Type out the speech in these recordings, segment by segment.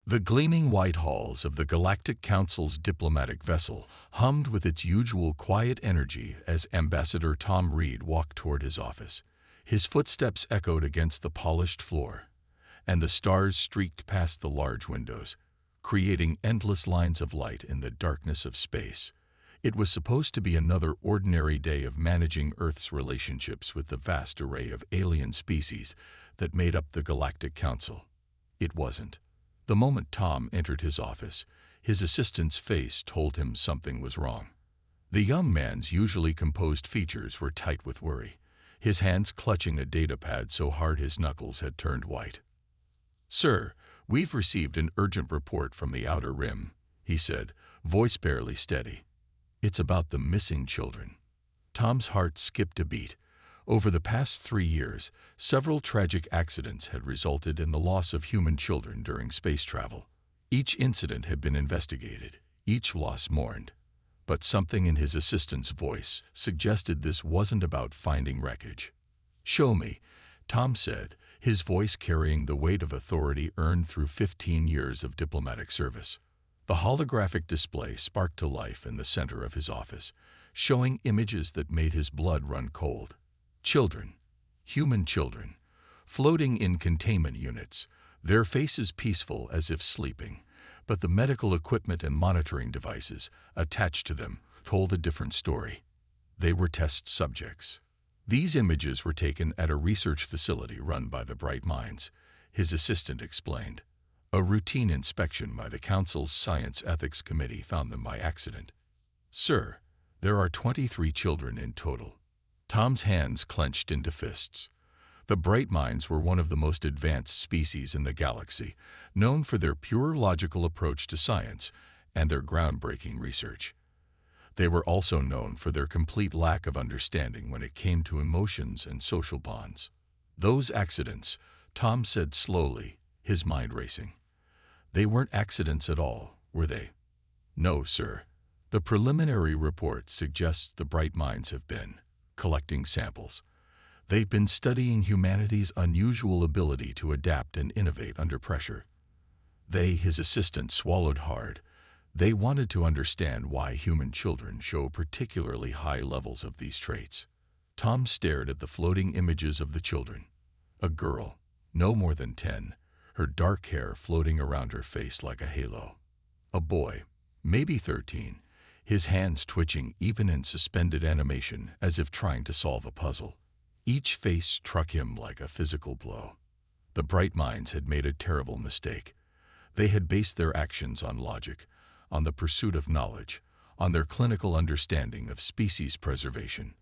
The gleaming white halls of the Galactic Council's diplomatic vessel hummed with its usual quiet energy as Ambassador Tom Reed walked toward his office. His footsteps echoed against the polished floor, and the stars streaked past the large windows, creating endless lines of light in the darkness of space. It was supposed to be another ordinary day of managing Earth's relationships with the vast array of alien species that made up the Galactic Council. It wasn't. The moment Tom entered his office, his assistant's face told him something was wrong. The young man's usually composed features were tight with worry, his hands clutching a datapad so hard his knuckles had turned white. "Sir, we've received an urgent report from the Outer Rim," he said, voice barely steady. "It's about the missing children." Tom's heart skipped a beat. Over the past 3 years, several tragic accidents had resulted in the loss of human children during space travel. Each incident had been investigated, each loss mourned. But something in his assistant's voice suggested this wasn't about finding wreckage. "Show me," Tom said, his voice carrying the weight of authority earned through 15 years of diplomatic service. The holographic display sparked to life in the center of his office, showing images that made his blood run cold. Children, human children, floating in containment units, their faces peaceful as if sleeping, but the medical equipment and monitoring devices attached to them told a different story. They were test subjects. These images were taken at a research facility run by the Bright Minds, his assistant explained. A routine inspection by the Council's Science Ethics Committee found them by accident. "Sir, there are 23 children in total." Tom's hands clenched into fists. The Bright Minds were one of the most advanced species in the galaxy, known for their pure logical approach to science and their groundbreaking research. They were also known for their complete lack of understanding when it came to emotions and social bonds. "Those accidents," Tom said slowly, his mind racing. "They weren't accidents at all, were they?" "No, sir. The preliminary report suggests the Bright Minds have been collecting samples. They've been studying humanity's unusual ability to adapt and innovate under pressure." His assistant, swallowed hard. They wanted to understand why human children show particularly high levels of these traits. Tom stared at the floating images of the children. A girl, no more than 10, her dark hair floating around her face like a halo. A boy, maybe 13, his hands twitching even in suspended animation as if trying to solve a puzzle. Each face struck him like a physical blow. The Bright Minds had made a terrible mistake. They had based their actions on logic, on the pursuit of knowledge, on their clinical understanding of species preservation.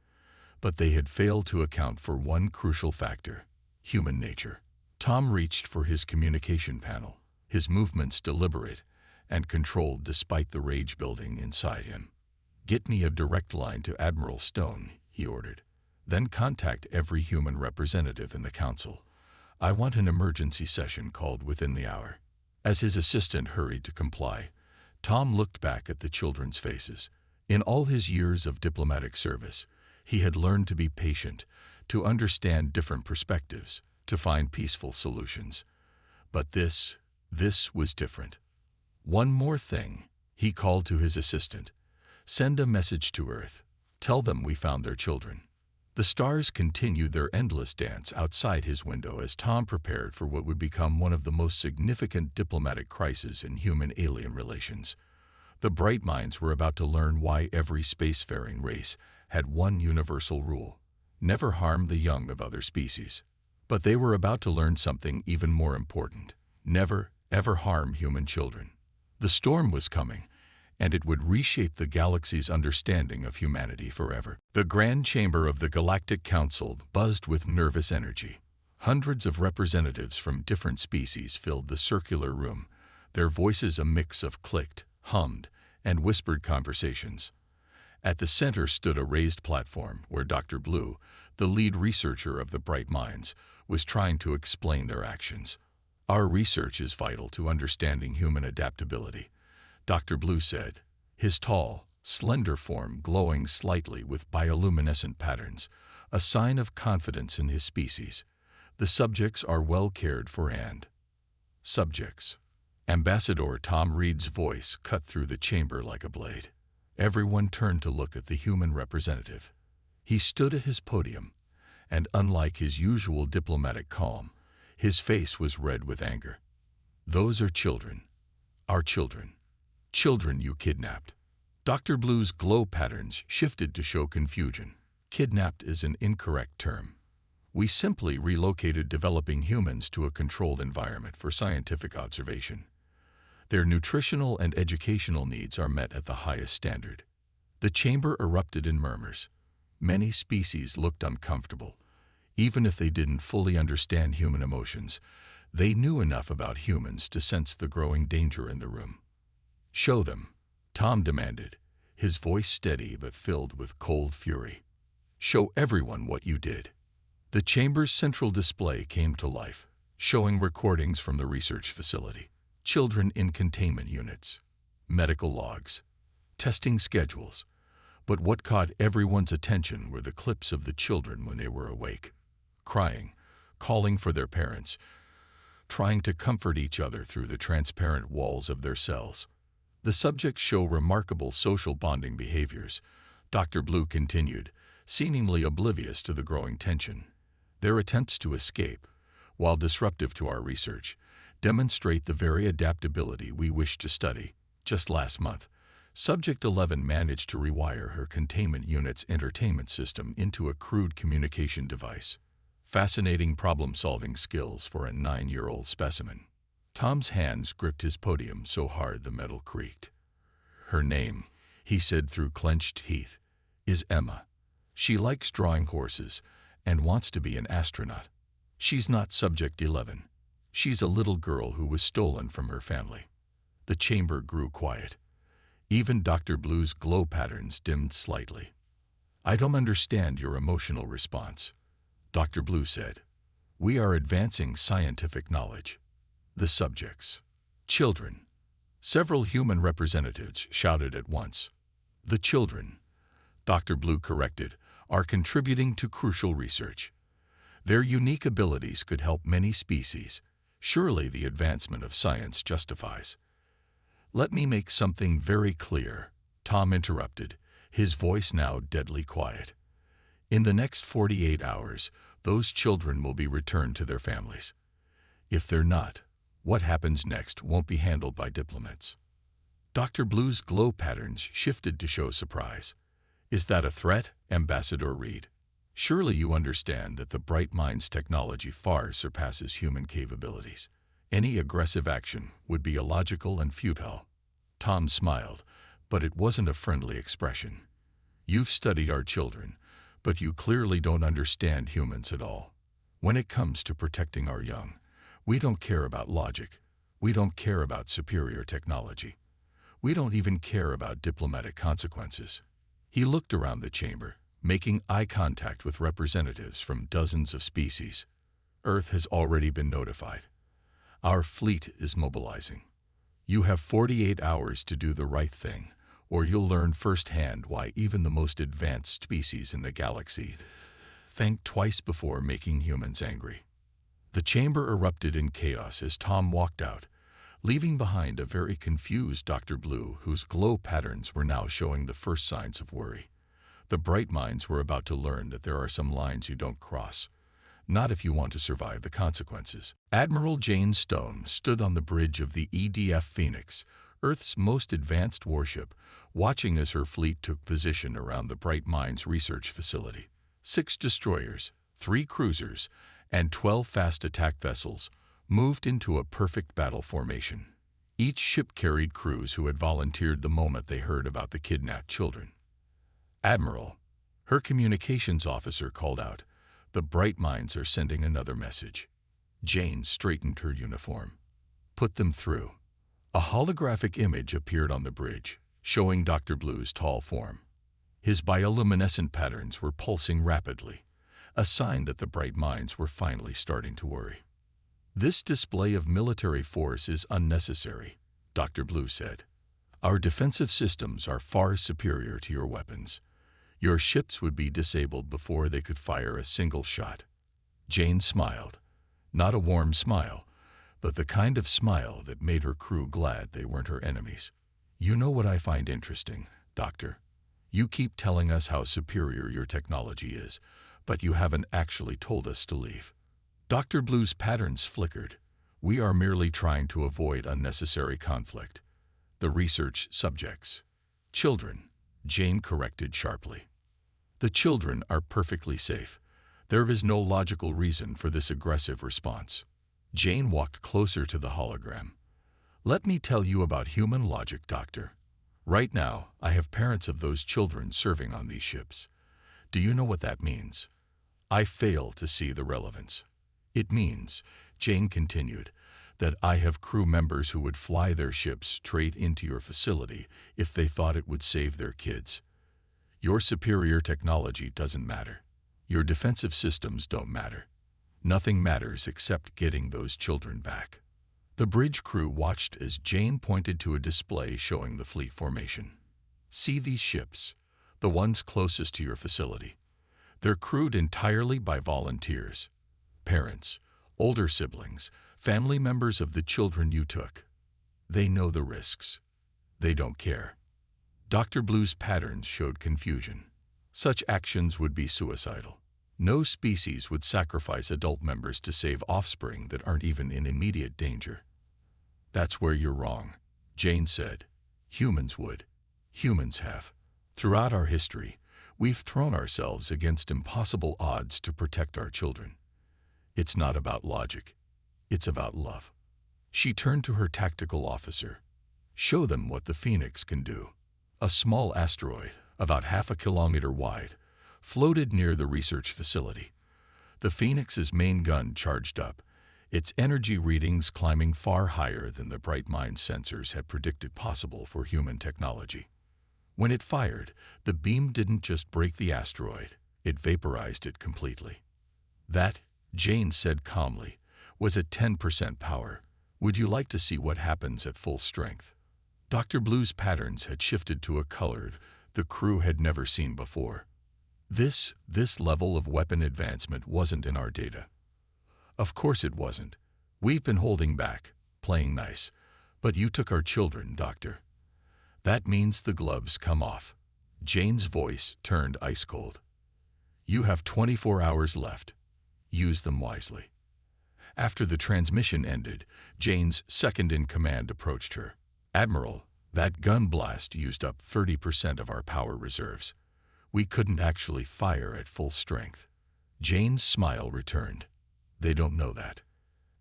But they had failed to account for one crucial factor: human nature. Tom reached for his communication panel, his movements deliberate and controlled despite the rage building inside him. "Get me a direct line to Admiral Stone," he ordered. "Then contact every human representative in the Council. I want an emergency session called within the hour." As his assistant hurried to comply, Tom looked back at the children's faces. In all his years of diplomatic service, he had learned to be patient, to understand different perspectives, to find peaceful solutions. But this was different. "One more thing," he called to his assistant. "Send a message to Earth. Tell them we found their children." The stars continued their endless dance outside his window as Tom prepared for what would become one of the most significant diplomatic crises in human-alien relations. The Bright Minds were about to learn why every spacefaring race had one universal rule: never harm the young of other species. But they were about to learn something even more important: never, ever harm human children. The storm was coming, and it would reshape the galaxy's understanding of humanity forever. The Grand Chamber of the Galactic Council buzzed with nervous energy. Hundreds of representatives from different species filled the circular room, their voices a mix of clicked, hummed, and whispered conversations. At the center stood a raised platform where Dr. Blue, the lead researcher of the Bright Minds, was trying to explain their actions. "Our research is vital to understanding human adaptability," Dr. Blue said, his tall, slender form glowing slightly with bioluminescent patterns, a sign of confidence in his species. "The subjects are well cared for and..." Subjects. Ambassador Tom Reed's voice cut through the chamber like a blade. Everyone turned to look at the human representative. He stood at his podium, and unlike his usual diplomatic calm, his face was red with anger. "Those are children. Our children. Children you kidnapped." Dr. Blue's glow patterns shifted to show confusion. "Kidnapped is an incorrect term. We simply relocated developing humans to a controlled environment for scientific observation. Their nutritional and educational needs are met at the highest standard." The chamber erupted in murmurs. Many species looked uncomfortable. Even if they didn't fully understand human emotions, they knew enough about humans to sense the growing danger in the room. "Show them," Tom demanded, his voice steady but filled with cold fury. "Show everyone what you did." The chamber's central display came to life, showing recordings from the research facility, children in containment units, medical logs, testing schedules. But what caught everyone's attention were the clips of the children when they were awake, crying, calling for their parents, trying to comfort each other through the transparent walls of their cells. The subjects show remarkable social bonding behaviors, Dr. Blue continued, seemingly oblivious to the growing tension. Their attempts to escape, while disruptive to our research, demonstrate the very adaptability we wish to study. Just last month, Subject 11 managed to rewire her containment unit's entertainment system into a crude communication device. Fascinating problem-solving skills for a 9-year-old specimen. Tom's hands gripped his podium so hard the metal creaked. "Her name," he said through clenched teeth, "is Emma. She likes drawing horses and wants to be an astronaut. She's not Subject 11. She's a little girl who was stolen from her family." The chamber grew quiet. Even Dr. Blue's glow patterns dimmed slightly. "I don't understand your emotional response," Dr. Blue said. "We are advancing scientific knowledge." The subjects. "Children." Several human representatives shouted at once. "The children," Dr. Blue corrected, "are contributing to crucial research. Their unique abilities could help many species. Surely the advancement of science justifies." "Let me make something very clear," Tom interrupted, his voice now deadly quiet. "In the next 48 hours, those children will be returned to their families. If they're not, what happens next won't be handled by diplomats." Dr. Blue's glow patterns shifted to show surprise. "Is that a threat, Ambassador Reed? Surely you understand that the Bright Mind's technology far surpasses human capabilities. Any aggressive action would be illogical and futile." Tom smiled, but it wasn't a friendly expression. "You've studied our children, but you clearly don't understand humans at all. When it comes to protecting our young, we don't care about logic. We don't care about superior technology. We don't even care about diplomatic consequences." He looked around the chamber, making eye contact with representatives from dozens of species. "Earth has already been notified. Our fleet is mobilizing. You have 48 hours to do the right thing, or you'll learn firsthand why even the most advanced species in the galaxy think twice before making humans angry." The chamber erupted in chaos as Tom walked out, leaving behind a very confused Dr. Blue, whose glow patterns were now showing the first signs of worry. The Bright Minds were about to learn that there are some lines you don't cross, not if you want to survive the consequences. Admiral Jane Stone stood on the bridge of the EDF Phoenix, Earth's most advanced warship, watching as her fleet took position around the Bright Minds research facility. 6 destroyers, 3 cruisers, and 12 fast attack vessels moved into a perfect battle formation. Each ship carried crews who had volunteered the moment they heard about the kidnapped children. "Admiral," her communications officer called out, "the Bright Minds are sending another message." Jane straightened her uniform. "Put them through." A holographic image appeared on the bridge, showing Dr. Blue's tall form. His bioluminescent patterns were pulsing rapidly, a sign that the Bright Minds were finally starting to worry. "This display of military force is unnecessary," Dr. Blue said. "Our defensive systems are far superior to your weapons. Your ships would be disabled before they could fire a single shot." Jane smiled. Not a warm smile, but the kind of smile that made her crew glad they weren't her enemies. "You know what I find interesting, Doctor? You keep telling us how superior your technology is, but you haven't actually told us to leave." Dr. Blue's patterns flickered. "We are merely trying to avoid unnecessary conflict." "The research subjects." "Children," Jane corrected sharply. "The children are perfectly safe. There is no logical reason for this aggressive response." Jane walked closer to the hologram. "Let me tell you about human logic, Doctor. Right now, I have parents of those children serving on these ships. Do you know what that means? I fail to see the relevance." "It means," Jane continued, "that I have crew members who would fly their ships straight into your facility if they thought it would save their kids. Your superior technology doesn't matter. Your defensive systems don't matter. Nothing matters except getting those children back." The bridge crew watched as Jane pointed to a display showing the fleet formation. "See these ships, the ones closest to your facility. They're crewed entirely by volunteers. Parents, older siblings, family members of the children you took. They know the risks. They don't care." Dr. Blue's patterns showed confusion. "Such actions would be suicidal. No species would sacrifice adult members to save offspring that aren't even in immediate danger." "That's where you're wrong," Jane said. "Humans would. Humans have. Throughout our history, we've thrown ourselves against impossible odds to protect our children. It's not about logic. It's about love." She turned to her tactical officer. "Show them what the Phoenix can do." A small asteroid, about half a kilometer wide, floated near the research facility. The Phoenix's main gun charged up, its energy readings climbing far higher than the Bright Mind sensors had predicted possible for human technology. When it fired, the beam didn't just break the asteroid, it vaporized it completely. "That," Jane said calmly, "was at 10% power. Would you like to see what happens at full strength?" Dr. Blue's patterns had shifted to a color the crew had never seen before. This level of weapon advancement wasn't in our data. Of course it wasn't. We've been holding back, playing nice. But you took our children, Doctor. That means the gloves come off. Jane's voice turned ice cold. You have 24 hours left. Use them wisely. After the transmission ended, Jane's second-in-command approached her. "Admiral, that gun blast used up 30% of our power reserves. We couldn't actually fire at full strength." Jane's smile returned. "They don't know that.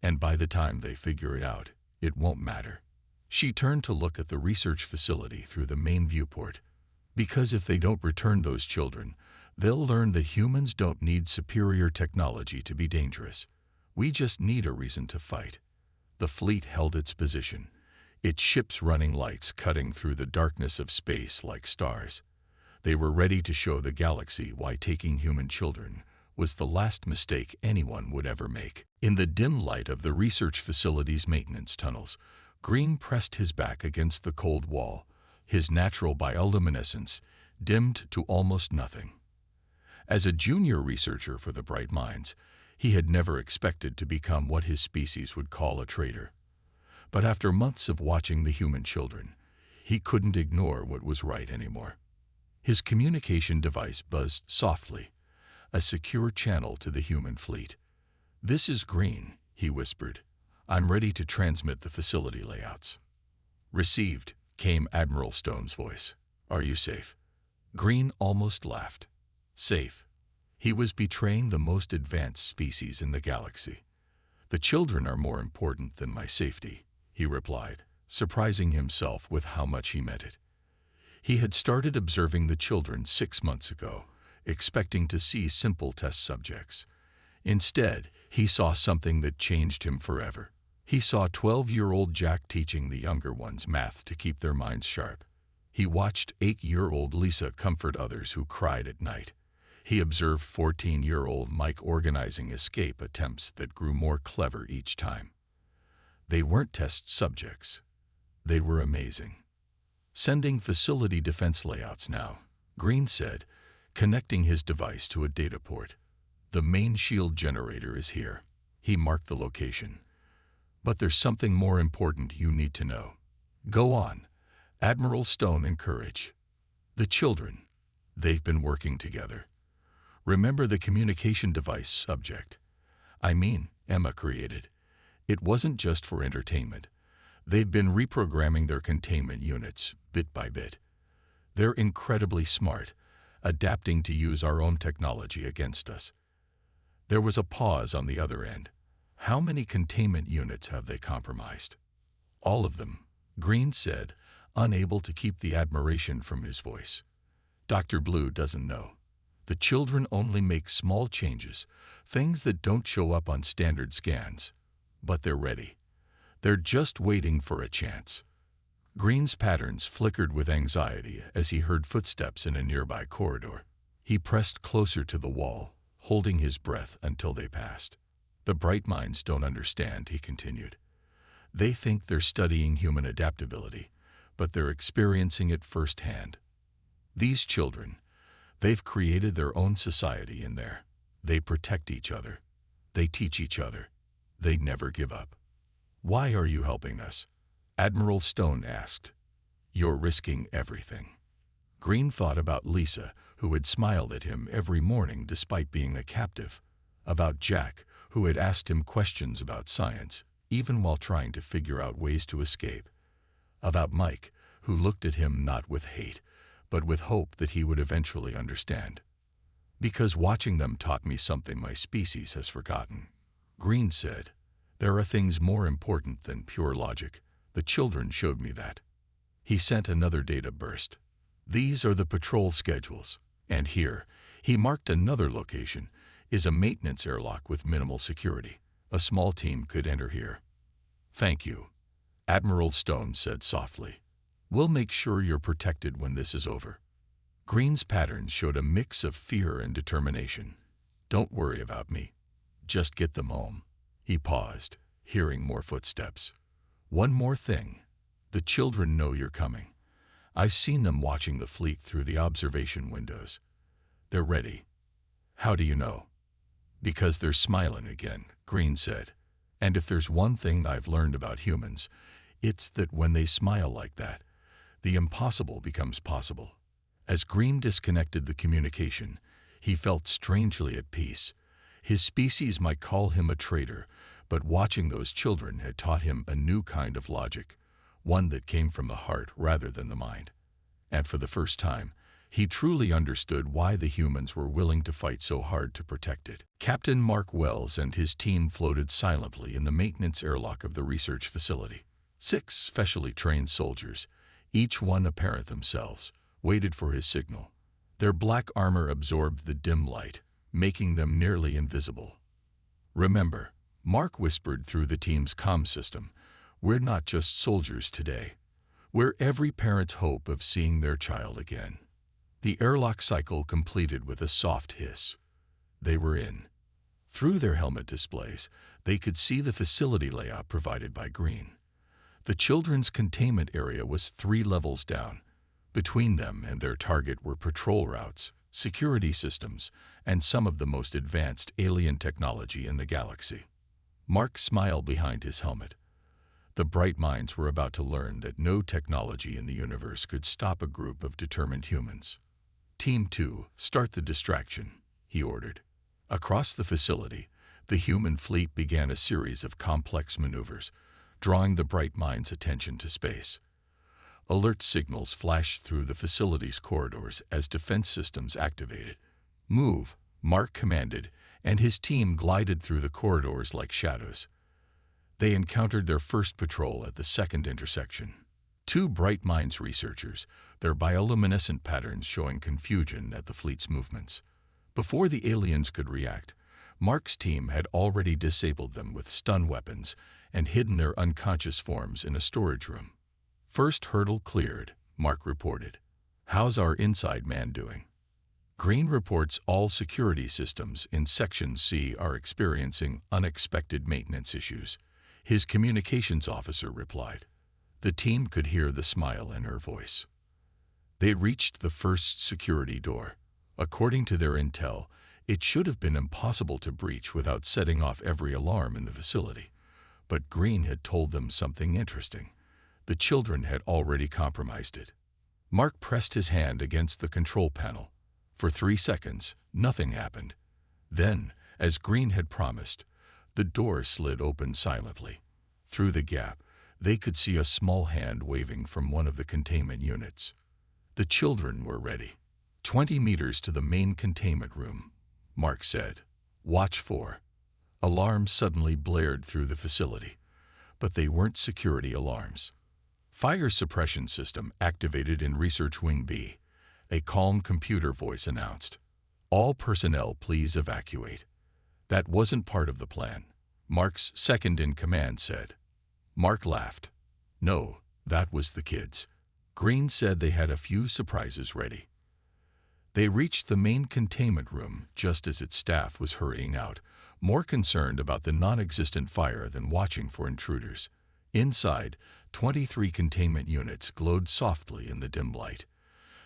And by the time they figure it out, it won't matter." She turned to look at the research facility through the main viewport. "Because if they don't return those children, they'll learn that humans don't need superior technology to be dangerous. We just need a reason to fight." The fleet held its position, its ships running lights cutting through the darkness of space like stars. They were ready to show the galaxy why taking human children was the last mistake anyone would ever make. In the dim light of the research facility's maintenance tunnels, Green pressed his back against the cold wall, his natural bioluminescence dimmed to almost nothing. As a junior researcher for the Bright Minds, he had never expected to become what his species would call a traitor. But after months of watching the human children, he couldn't ignore what was right anymore. His communication device buzzed softly, a secure channel to the human fleet. "This is Green," he whispered. "I'm ready to transmit the facility layouts." "Received," came Admiral Stone's voice. "Are you safe?" Green almost laughed. Safe. He was betraying the most advanced species in the galaxy. "The children are more important than my safety," he replied, surprising himself with how much he meant it. He had started observing the children 6 months ago, expecting to see simple test subjects. Instead, he saw something that changed him forever. He saw 12-year-old Jack teaching the younger ones math to keep their minds sharp. He watched 8-year-old Lisa comfort others who cried at night. He observed 14-year-old Mike organizing escape attempts that grew more clever each time. They weren't test subjects. They were amazing. "Sending facility defense layouts now," Green said, connecting his device to a data port. "The main shield generator is here." He marked the location. But there's something more important you need to know. Go on, Admiral Stone encouraged. The children, they've been working together. Remember the communication device subject? Emma created. It wasn't just for entertainment. They've been reprogramming their containment units, bit by bit. They're incredibly smart, adapting to use our own technology against us. There was a pause on the other end. How many containment units have they compromised? All of them, Green said, unable to keep the admiration from his voice. Dr. Blue doesn't know. The children only make small changes, things that don't show up on standard scans. But they're ready. They're just waiting for a chance. Green's patterns flickered with anxiety as he heard footsteps in a nearby corridor. He pressed closer to the wall, holding his breath until they passed. The bright minds don't understand, he continued. They think they're studying human adaptability, but they're experiencing it firsthand. These children, they've created their own society in there. They protect each other. They teach each other. They never give up. Why are you helping us? Admiral Stone asked. You're risking everything. Green thought about Lisa, who had smiled at him every morning despite being a captive. About Jack, who had asked him questions about science, even while trying to figure out ways to escape. About Mike, who looked at him not with hate, but with hope that he would eventually understand. Because watching them taught me something my species has forgotten. Green said, there are things more important than pure logic. The children showed me that. He sent another data burst. These are the patrol schedules. And here, he marked another location, is a maintenance airlock with minimal security. A small team could enter here. Thank you, Admiral Stone said softly. We'll make sure you're protected when this is over. Green's patterns showed a mix of fear and determination. Don't worry about me. Just get them home. He paused, hearing more footsteps. One more thing. The children know you're coming. I've seen them watching the fleet through the observation windows. They're ready. How do you know? Because they're smiling again, Green said. And if there's one thing I've learned about humans, it's that when they smile like that, the impossible becomes possible. As Green disconnected the communication, he felt strangely at peace. His species might call him a traitor, but watching those children had taught him a new kind of logic, one that came from the heart rather than the mind. And for the first time, he truly understood why the humans were willing to fight so hard to protect it. Captain Mark Wells and his team floated silently in the maintenance airlock of the research facility. 6 specially trained soldiers, each one a parent themselves, waited for his signal. Their black armor absorbed the dim light, making them nearly invisible. Remember, Mark whispered through the team's comm system, we're not just soldiers today. We're every parent's hope of seeing their child again. The airlock cycle completed with a soft hiss. They were in. Through their helmet displays, they could see the facility layout provided by Green. The children's containment area was 3 levels down. Between them and their target were patrol routes, security systems, and some of the most advanced alien technology in the galaxy. Mark smiled behind his helmet. The bright minds were about to learn that no technology in the universe could stop a group of determined humans. Team 2, start the distraction, he ordered. Across the facility, the human fleet began a series of complex maneuvers, drawing the bright minds' attention to space. Alert signals flashed through the facility's corridors as defense systems activated. Move, Mark commanded, and his team glided through the corridors like shadows. They encountered their first patrol at the second intersection. 2 Bright Minds researchers, their bioluminescent patterns showing confusion at the fleet's movements. Before the aliens could react, Mark's team had already disabled them with stun weapons and hidden their unconscious forms in a storage room. First hurdle cleared, Mark reported. How's our inside man doing? Green reports all security systems in Section C are experiencing unexpected maintenance issues. His communications officer replied. The team could hear the smile in her voice. They reached the first security door. According to their intel, it should have been impossible to breach without setting off every alarm in the facility. But Green had told them something interesting. The children had already compromised it. Mark pressed his hand against the control panel. For 3 seconds, nothing happened. Then, as Green had promised, the door slid open silently. Through the gap, they could see a small hand waving from one of the containment units. The children were ready. 20 meters to the main containment room, Mark said. Watch for. Alarms suddenly blared through the facility, but they weren't security alarms. Fire suppression system activated in Research Wing B, a calm computer voice announced. All personnel please evacuate. That wasn't part of the plan, Mark's second-in-command said. Mark laughed. No, that was the kids. Green said they had a few surprises ready. They reached the main containment room just as its staff was hurrying out, more concerned about the non-existent fire than watching for intruders. Inside, 23 containment units glowed softly in the dim light.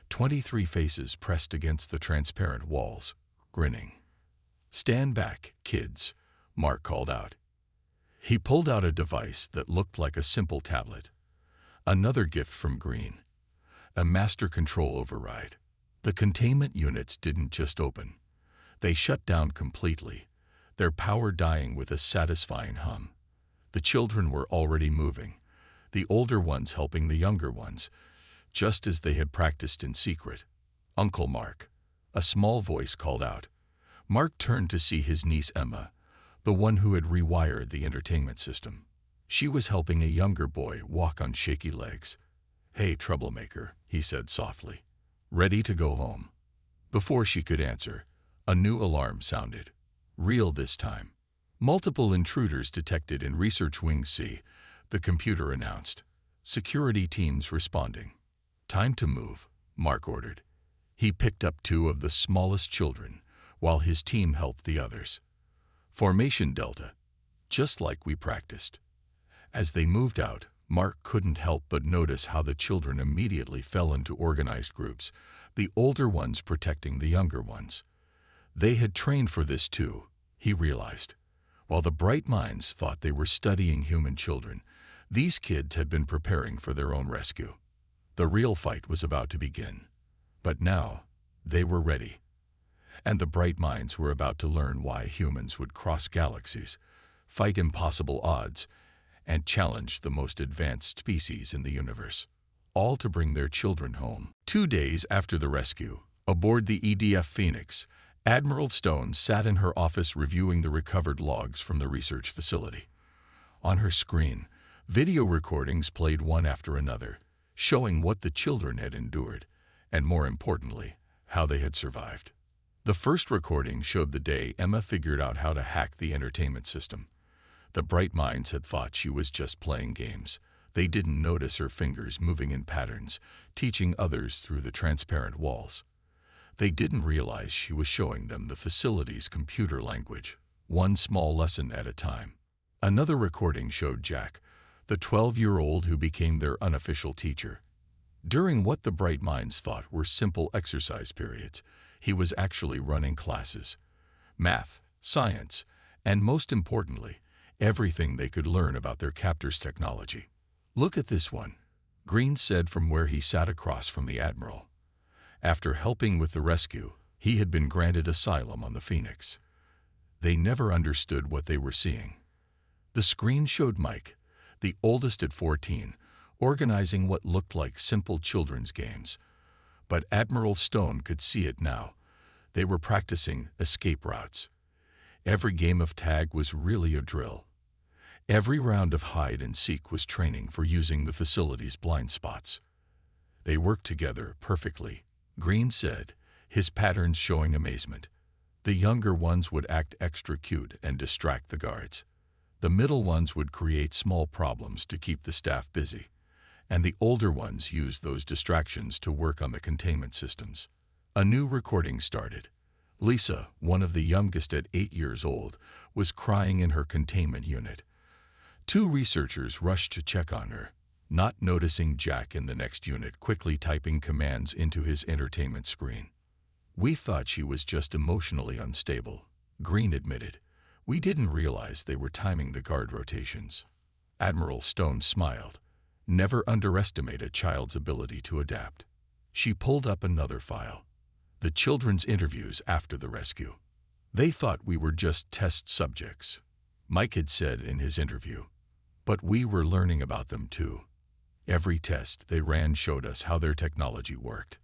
23 faces pressed against the transparent walls, grinning. Stand back, kids, Mark called out. He pulled out a device that looked like a simple tablet. Another gift from Green. A master control override. The containment units didn't just open. They shut down completely, their power dying with a satisfying hum. The children were already moving, the older ones helping the younger ones, just as they had practiced in secret. Uncle Mark, a small voice called out. Mark turned to see his niece Emma, the one who had rewired the entertainment system. She was helping a younger boy walk on shaky legs. Hey, troublemaker, he said softly. Ready to go home? Before she could answer, a new alarm sounded. Real this time. Multiple intruders detected in Research Wing C, the computer announced. Security teams responding. Time to move, Mark ordered. He picked up 2 of the smallest children, while his team helped the others. Formation Delta, just like we practiced. As they moved out, Mark couldn't help but notice how the children immediately fell into organized groups, the older ones protecting the younger ones. They had trained for this too, he realized. While the bright minds thought they were studying human children, these kids had been preparing for their own rescue. The real fight was about to begin. But now, they were ready. And the bright minds were about to learn why humans would cross galaxies, fight impossible odds, and challenge the most advanced species in the universe, all to bring their children home. 2 days after the rescue, aboard the EDF Phoenix, Admiral Stone sat in her office reviewing the recovered logs from the research facility. On her screen, video recordings played one after another, showing what the children had endured, and more importantly, how they had survived. The first recording showed the day Emma figured out how to hack the entertainment system. The bright minds had thought she was just playing games. They didn't notice her fingers moving in patterns, teaching others through the transparent walls. They didn't realize she was showing them the facility's computer language, one small lesson at a time. Another recording showed Jack, the 12-year-old who became their unofficial teacher. During what the bright minds thought were simple exercise periods, he was actually running classes. Math, science, and most importantly, everything they could learn about their captor's technology. Look at this one, Green said from where he sat across from the Admiral. After helping with the rescue, he had been granted asylum on the Phoenix. They never understood what they were seeing. The screen showed Mike, the oldest at 14, organizing what looked like simple children's games. But Admiral Stone could see it now. They were practicing escape routes. Every game of tag was really a drill. Every round of hide and seek was training for using the facility's blind spots. They worked together perfectly, Green said, his patterns showing amazement. The younger ones would act extra cute and distract the guards. The middle ones would create small problems to keep the staff busy, and the older ones used those distractions to work on the containment systems. A new recording started. Lisa, one of the youngest at 8 years old, was crying in her containment unit. 2 researchers rushed to check on her, not noticing Jack in the next unit quickly typing commands into his entertainment screen. We thought she was just emotionally unstable, Green admitted. We didn't realize they were timing the guard rotations. Admiral Stone smiled. Never underestimate a child's ability to adapt. She pulled up another file. The children's interviews after the rescue. They thought we were just test subjects, Mike had said in his interview. But we were learning about them too. Every test they ran showed us how their technology worked.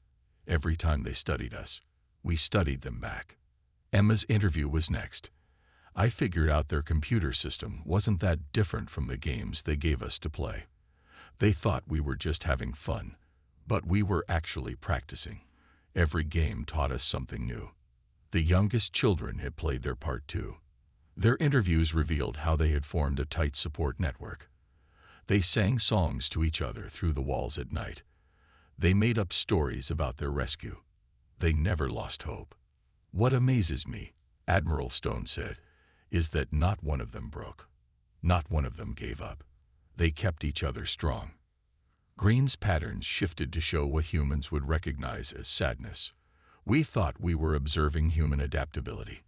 Every time they studied us, we studied them back. Emma's interview was next. I figured out their computer system wasn't that different from the games they gave us to play. They thought we were just having fun, but we were actually practicing. Every game taught us something new. The youngest children had played their part too. Their interviews revealed how they had formed a tight support network. They sang songs to each other through the walls at night. They made up stories about their rescue. They never lost hope. What amazes me, Admiral Stone said, is that not one of them broke. Not one of them gave up. They kept each other strong. Green's patterns shifted to show what humans would recognize as sadness. We thought we were observing human adaptability.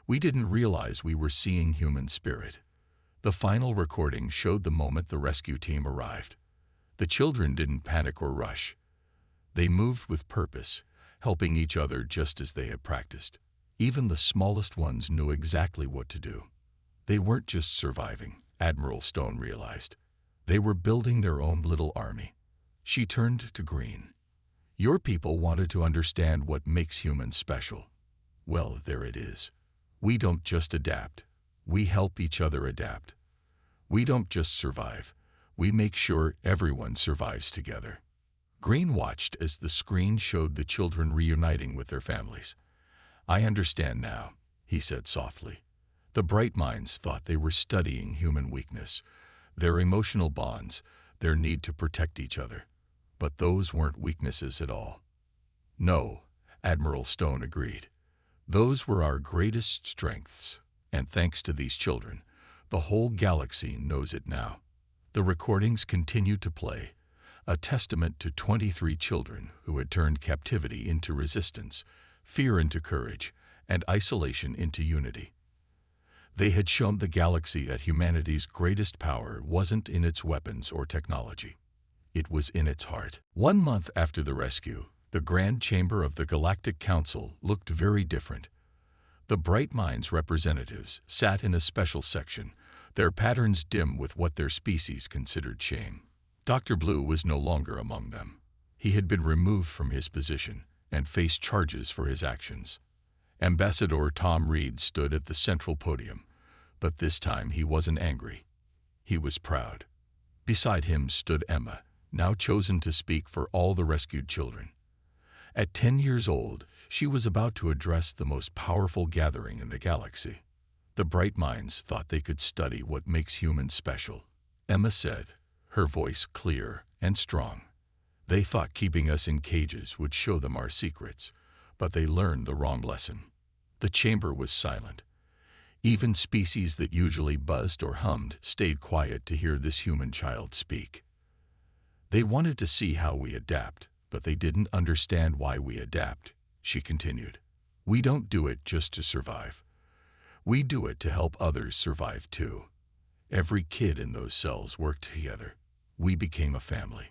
We didn't realize we were seeing human spirit. The final recording showed the moment the rescue team arrived. The children didn't panic or rush. They moved with purpose, helping each other just as they had practiced. Even the smallest ones knew exactly what to do. They weren't just surviving, Admiral Stone realized. They were building their own little army. She turned to Green. Your people wanted to understand what makes humans special. Well, there it is. We don't just adapt. We help each other adapt. We don't just survive. We make sure everyone survives together. Green watched as the screen showed the children reuniting with their families. I understand now, he said softly. The bright minds thought they were studying human weakness, their emotional bonds, their need to protect each other. But those weren't weaknesses at all. No, Admiral Stone agreed. Those were our greatest strengths, and thanks to these children, the whole galaxy knows it now. The recordings continued to play, a testament to 23 children who had turned captivity into resistance, fear into courage, and isolation into unity. They had shown the galaxy that humanity's greatest power wasn't in its weapons or technology. It was in its heart. 1 month after the rescue, the Grand Chamber of the Galactic Council looked very different. The Bright Minds representatives sat in a special section, their patterns dim with what their species considered shame. Dr. Blue was no longer among them. He had been removed from his position and faced charges for his actions. Ambassador Tom Reed stood at the central podium, but this time he wasn't angry. He was proud. Beside him stood Emma, now chosen to speak for all the rescued children. At 10 years old, she was about to address the most powerful gathering in the galaxy. The Bright Minds thought they could study what makes humans special. Emma said, her voice clear and strong. They thought keeping us in cages would show them our secrets, but they learned the wrong lesson. The chamber was silent. Even species that usually buzzed or hummed stayed quiet to hear this human child speak. They wanted to see how we adapt, but they didn't understand why we adapt, she continued. We don't do it just to survive. We do it to help others survive too. Every kid in those cells worked together. We became a family.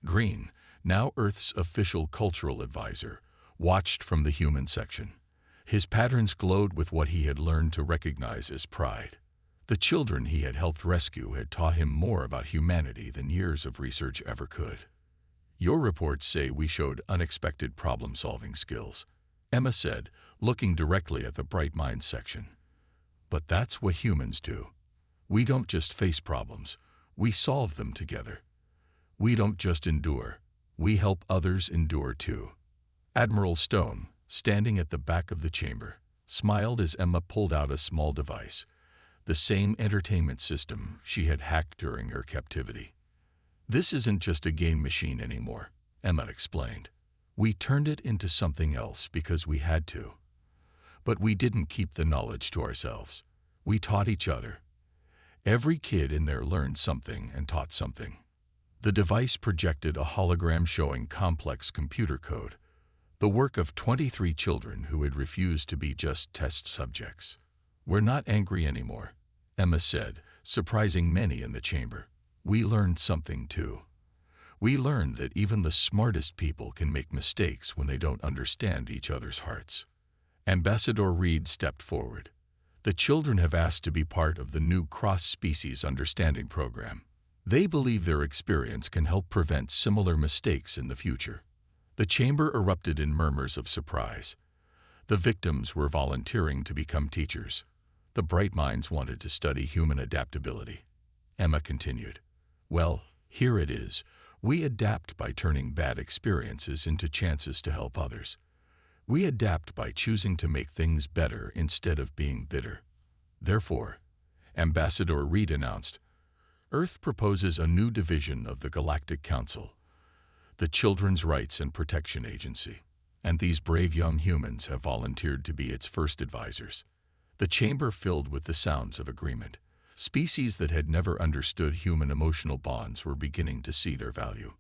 Green, now Earth's official cultural advisor, watched from the human section. His patterns glowed with what he had learned to recognize as pride. The children he had helped rescue had taught him more about humanity than years of research ever could. Your reports say we showed unexpected problem-solving skills, Emma said, looking directly at the Bright Minds section. But that's what humans do. We don't just face problems, we solve them together. We don't just endure, we help others endure too. Admiral Stone, standing at the back of the chamber, smiled as Emma pulled out a small device, the same entertainment system she had hacked during her captivity. This isn't just a game machine anymore, Emma explained. We turned it into something else because we had to. But we didn't keep the knowledge to ourselves. We taught each other. Every kid in there learned something and taught something. The device projected a hologram showing complex computer code, the work of 23 children who had refused to be just test subjects. We're not angry anymore, Emma said, surprising many in the chamber. We learned something too. We learned that even the smartest people can make mistakes when they don't understand each other's hearts. Ambassador Reed stepped forward. The children have asked to be part of the new cross-species understanding program. They believe their experience can help prevent similar mistakes in the future. The chamber erupted in murmurs of surprise. The victims were volunteering to become teachers. The bright minds wanted to study human adaptability. Emma continued, "Well, here it is. We adapt by turning bad experiences into chances to help others. We adapt by choosing to make things better instead of being bitter. Therefore," Ambassador Reed announced, "Earth proposes a new division of the Galactic Council, the Children's Rights and Protection Agency, and these brave young humans have volunteered to be its first advisors." The chamber filled with the sounds of agreement. Species that had never understood human emotional bonds were beginning to see their value.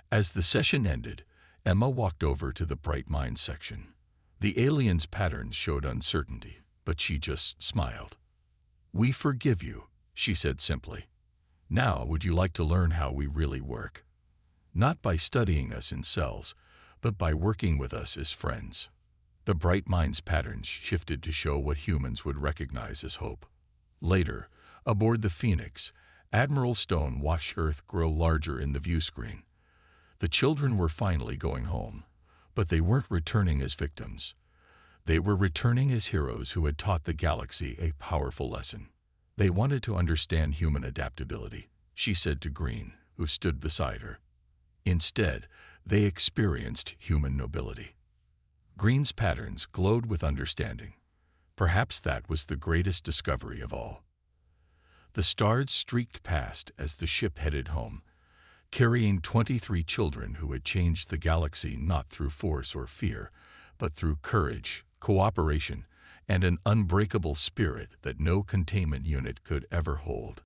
As the session ended, Emma walked over to the Bright Minds section. The aliens' patterns showed uncertainty, but she just smiled. "We forgive you," she said simply. "Now, would you like to learn how we really work? Not by studying us in cells, but by working with us as friends." The Bright Minds patterns shifted to show what humans would recognize as hope. Later, aboard the Phoenix, Admiral Stone watched Earth grow larger in the view screen. The children were finally going home, but they weren't returning as victims. They were returning as heroes who had taught the galaxy a powerful lesson. They wanted to understand human adaptability, she said to Green, who stood beside her. Instead, they experienced human nobility. Green's patterns glowed with understanding. Perhaps that was the greatest discovery of all. The stars streaked past as the ship headed home, carrying 23 children who had changed the galaxy not through force or fear, but through courage, cooperation, and an unbreakable spirit that no containment unit could ever hold.